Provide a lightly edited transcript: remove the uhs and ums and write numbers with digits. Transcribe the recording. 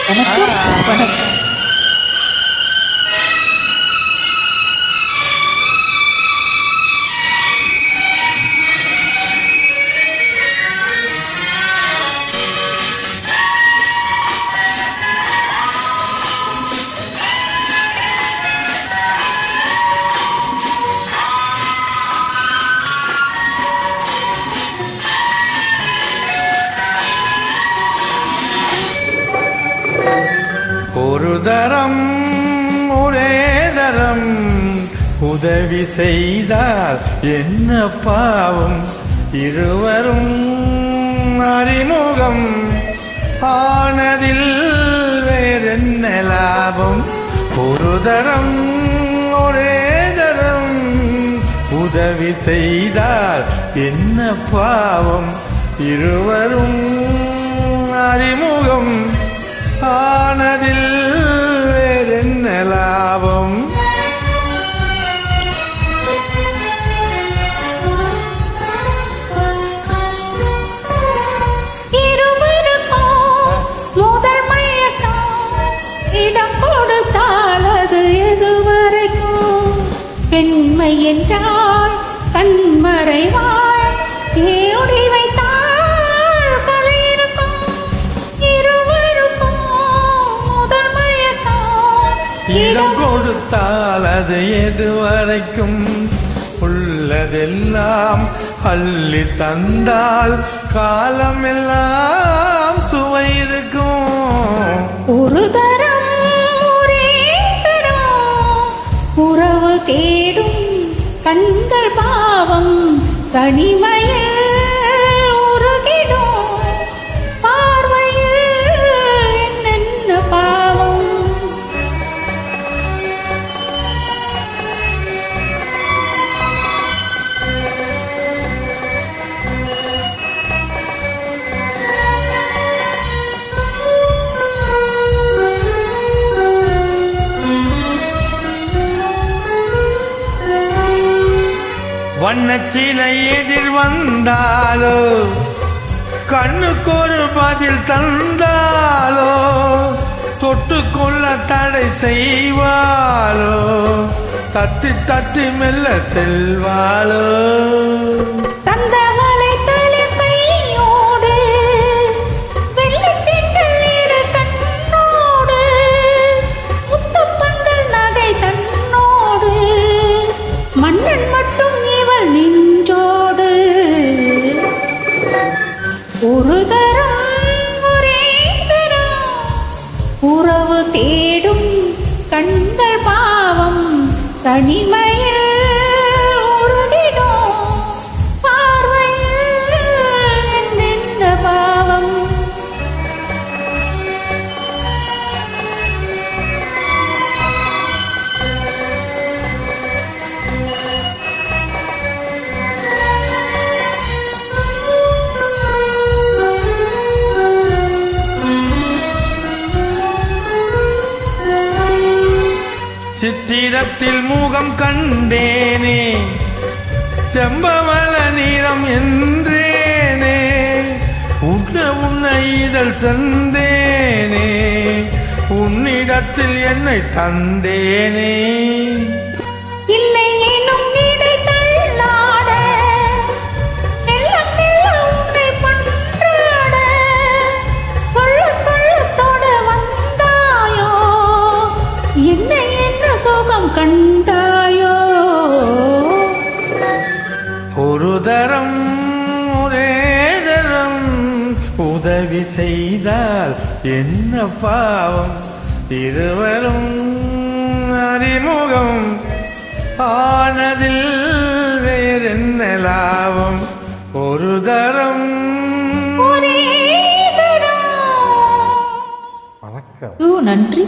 வணக்கம் வணக்கம். ஒரு தரம் ஒரே தரம் உதவி செய்தால் என்ன பாவம், இருவரும் அறிமுகம் ஆனதில் வேறென்ன லாபம். ஒரு தரம் ஒரே தரம் உதவி செய்தால் என்ன பாவம், இருவரும் அறிமுகம் ஆனதில் வேறென்ன லாபம். முதல் மயக்கம் இடம் கொடுத்தால் அது எதுவரைக்கும், பெண்மை என்றால் கண்மறைவாய் ஏடி வைத்தால் கலை இருக்கும். இருவருக்கும் முதல் மயக்கம் இடம் கொடுத்தால் அது எதுவரைக்கும், உள்ளதெல்லாம் அள்ளி தந்தால் காலமெல்லாம் சுவை இருக்கும். ஒரு தரம் ஒரே தரம் உறவு தேடும் கண்கள் பாவம், தனிமையில் உருகிடும் பார்வையில் என்னென்ன பாவம். வண்ணச்சிலை எதிர் வந்தாலோ, கண்ணுக்கொரு பதில் தந்தாலோ, தொட்டுக்கொள்ள தடை செய்வாளோ, தட்டி தட்டி மெல்ல செல்வாளோ. மன்னன் மட்டும் இவள் நின்றோடு. ஒரு தரம் ஒரே தரம் உறவு தேடும் கண்கள் பாவம், தனிமையில் உருகிடும் பார்வையில் என்னென்ன பாவம். சித்திரத்தில் முகம் கண்டேனே, செம்பவள நீரம் என்றேனே, உன்ன இதழ் சந்தேனே, உன்னிடத்தில் என்னை தந்தேனே. இல்லை எனும் நீடை தள்ளாட, மெல்ல மெல்ல உன்னை பன்றாட, சொல்ல சொல்லத்தோட வந்தாயோ, என்னை சோகம் கண்டாயோ. ஒரு தரம் ஒரே தரம் உதவி செய்தால் என்ன பாவம், இருவரும் அறிமுகம் ஆனதில் வேறென்ன லாபம். ஒரு தரம் ஒரே தரம். வணக்கம். நன்றி.